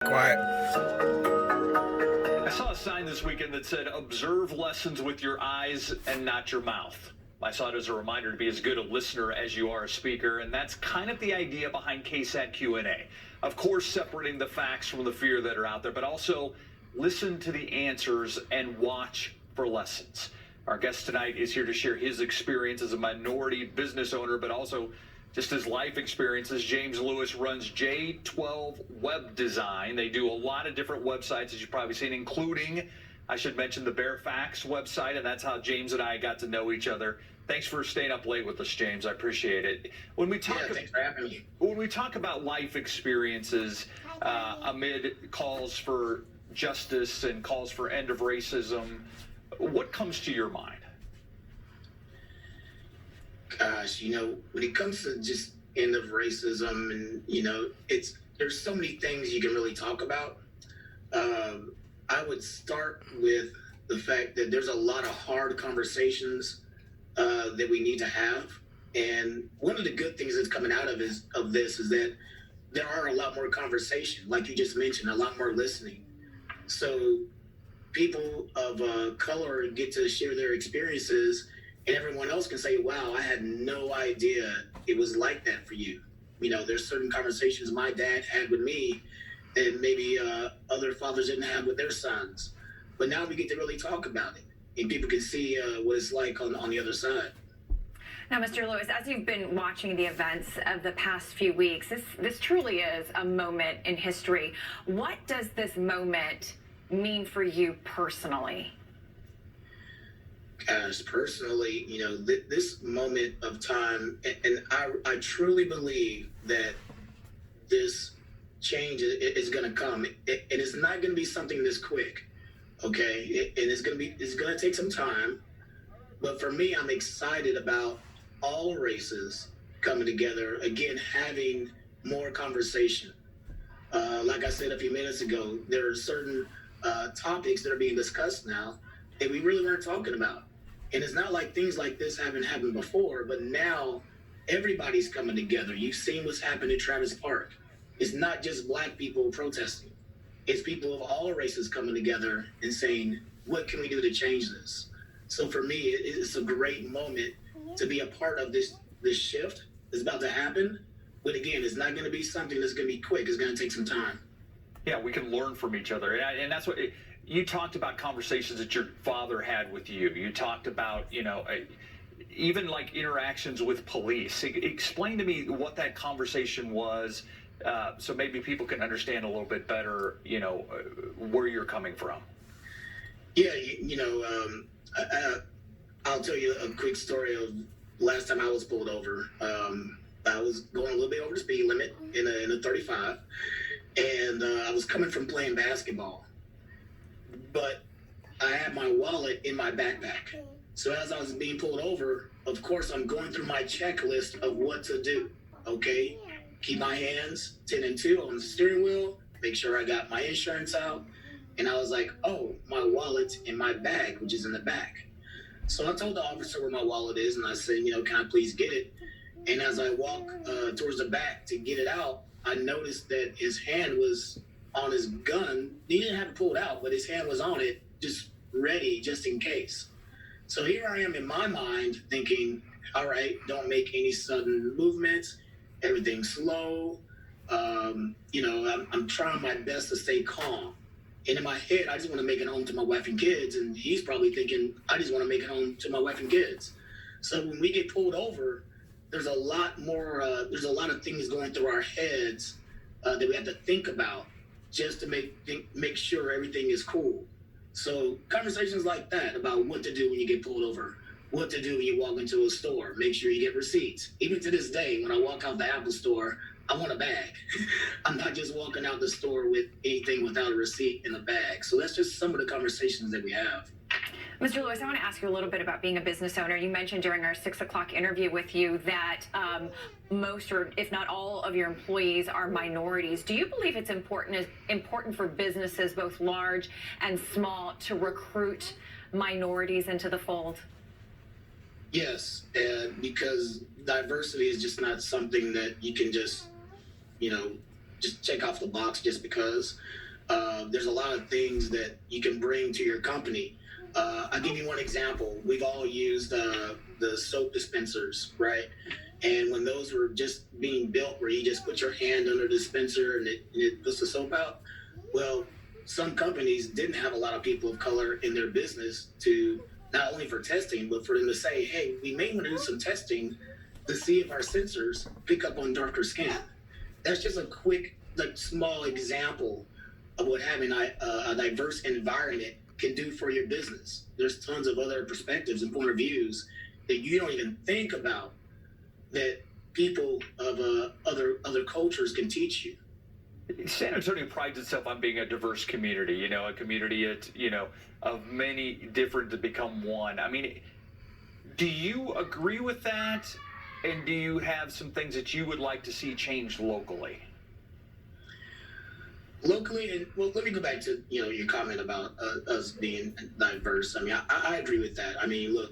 Quiet. I saw a sign this weekend that said, observe lessons with your eyes and not your mouth. I saw it as a reminder to be as good a listener as you are a speaker, and that's kind of the idea behind KSAT Q&A. Of course, separating the facts from the fear that are out there, but also listen to the answers and watch for lessons. Our guest tonight is here to share his experience as a minority business owner, but also just his life experiences. James Lewis runs J12 Web Design. They do a lot of different websites, as you've probably seen, including, I should mention, the Bare Facts website, and that's how James and I got to know each other. Thanks for staying up late with us, James. I appreciate it. Thanks for having me. When we talk about life experiences amid calls for justice and calls for end of racism, what comes to your mind? Gosh, when it comes to just end of racism and, there's so many things you can really talk about. I would start with the fact that there's a lot of hard conversations that we need to have. And one of the good things that's coming out of this is that there are a lot more conversation, like you just mentioned, a lot more listening. So people of color get to share their experiences, and everyone else can say, wow, I had no idea it was like that for you. There's certain conversations my dad had with me and maybe other fathers didn't have with their sons. But now we get to really talk about it, and people can see what it's like on the other side. Now, Mr. Lewis, as you've been watching the events of the past few weeks, this truly is a moment in history. What does this moment mean for you personally? Gosh, personally, this moment of time, and I truly believe that this change is going to come, and it's not going to be something this quick, okay? And it's going to take some time, but for me, I'm excited about all races coming together, again, having more conversation. Like I said a few minutes ago, there are certain topics that are being discussed now that we really weren't talking about. And it's not like things like this haven't happened before, but now everybody's coming together. You've seen what's happened at Travis Park. It's not just Black people protesting. It's people of all races coming together and saying, what can we do to change this? So for me, it's a great moment to be a part of this shift that's about to happen. But again, it's not going to be something that's going to be quick. It's going to take some time. Yeah, we can learn from each other. And that's what you talked about, conversations that your father had with you. You talked about, even like interactions with police. Explain to me what that conversation was, so maybe people can understand a little bit better, where you're coming from. Yeah, I'll tell you a quick story of last time I was pulled over. I was going a little bit over the speed limit in a 35, and I was coming from playing basketball. But I had my wallet in my backpack. So as I was being pulled over, of course, I'm going through my checklist of what to do, okay? Keep my hands 10 and 2 on the steering wheel, make sure I got my insurance out. And I was like, oh, my wallet's in my bag, which is in the back. So I told the officer where my wallet is, and I said, can I please get it? And as I walk towards the back to get it out, I noticed that his hand was on his gun. He didn't have it pulled out, but his hand was on it, just ready, just in case. So here I am in my mind thinking, all right, don't make any sudden movements, everything's slow. I'm trying my best to stay calm. And in my head, I just want to make it home to my wife and kids. And he's probably thinking, I just want to make it home to my wife and kids. So when we get pulled over, there's a lot of things going through our heads that we have to think about just to make sure everything is cool. So conversations like that about what to do when you get pulled over, what to do when you walk into a store, make sure you get receipts. Even to this day, when I walk out the Apple store, I want a bag. I'm not just walking out the store with anything without a receipt in the bag. So that's just some of the conversations that we have. Mr. Lewis, I want to ask you a little bit about being a business owner. You mentioned during our 6 o'clock interview with you that most, or if not all, of your employees are minorities. Do you believe it's important for businesses, both large and small, to recruit minorities into the fold? Yes, because diversity is just not something that you can just, just check off the box just because. There's a lot of things that you can bring to your company. I'll give you one example. We've all used the soap dispensers, right? And when those were just being built, where you just put your hand under the dispenser and it puts the soap out, well, some companies didn't have a lot of people of color in their business to not only for testing, but for them to say, hey, we may want to do some testing to see if our sensors pick up on darker skin. That's just a quick, like, small example of what having a diverse environment can do for your business. There's tons of other perspectives and point of views that you don't even think about that people of other cultures can teach you. San Antonio prides itself on being a diverse community, a community of many different to become one. I mean, do you agree with that? And do you have some things that you would like to see change locally? Locally, and well, let me go back to your comment about us being diverse. I mean, I agree with that. I mean, look,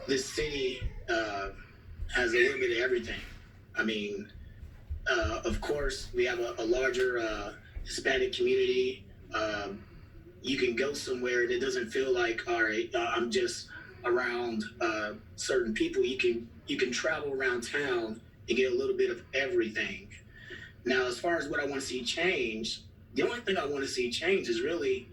this city has a little bit of everything. I mean, of course, we have a larger Hispanic community. You can go somewhere and it doesn't feel like, all right, I'm just around certain people. You can travel around town and get a little bit of everything. Now, as far as what I want to see change, the only thing I want to see change is really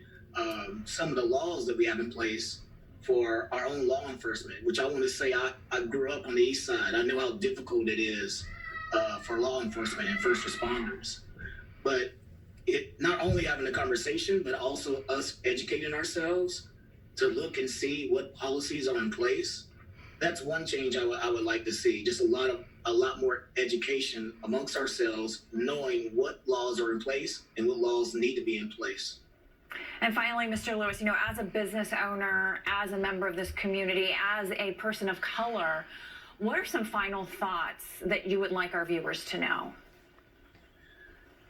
some of the laws that we have in place for our own law enforcement, which I want to say I grew up on the East Side. I know how difficult it is for law enforcement and first responders. But it not only having a conversation, but also us educating ourselves to look and see what policies are in place. That's one change I would like to see. Just a lot more education amongst ourselves, knowing what laws are in place and what laws need to be in place. And finally, Mr. Lewis, as a business owner, as a member of this community, as a person of color, what are some final thoughts that you would like our viewers to know?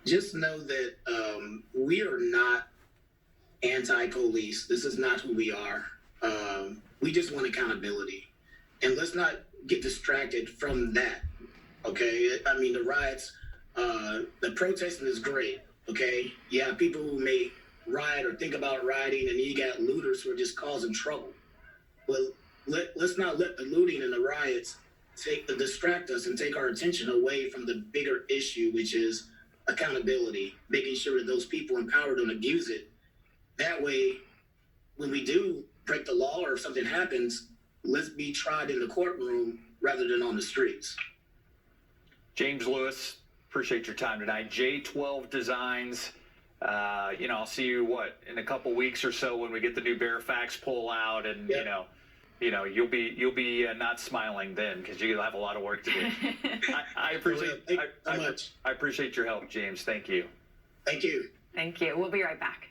Just know that we are not anti-police. This is not who we are. We just want accountability. And let's not get distracted from that, okay? I mean, the riots, the protesting is great, okay? You have people who may riot or think about rioting, and you got looters who are just causing trouble. But let's not let the looting and the riots distract us and take our attention away from the bigger issue, which is accountability, making sure that those people in power don't abuse it. That way, when we do break the law or if something happens, let's be tried in the courtroom rather than on the streets. James Lewis, appreciate your time tonight. J12 Designs. I'll see you in a couple weeks or so when we get the new Fairfax pull out, and yep. You'll be not smiling then because you'll have a lot of work to do. I appreciate. Thank you so much. I appreciate your help, James. Thank you. Thank you. Thank you. We'll be right back.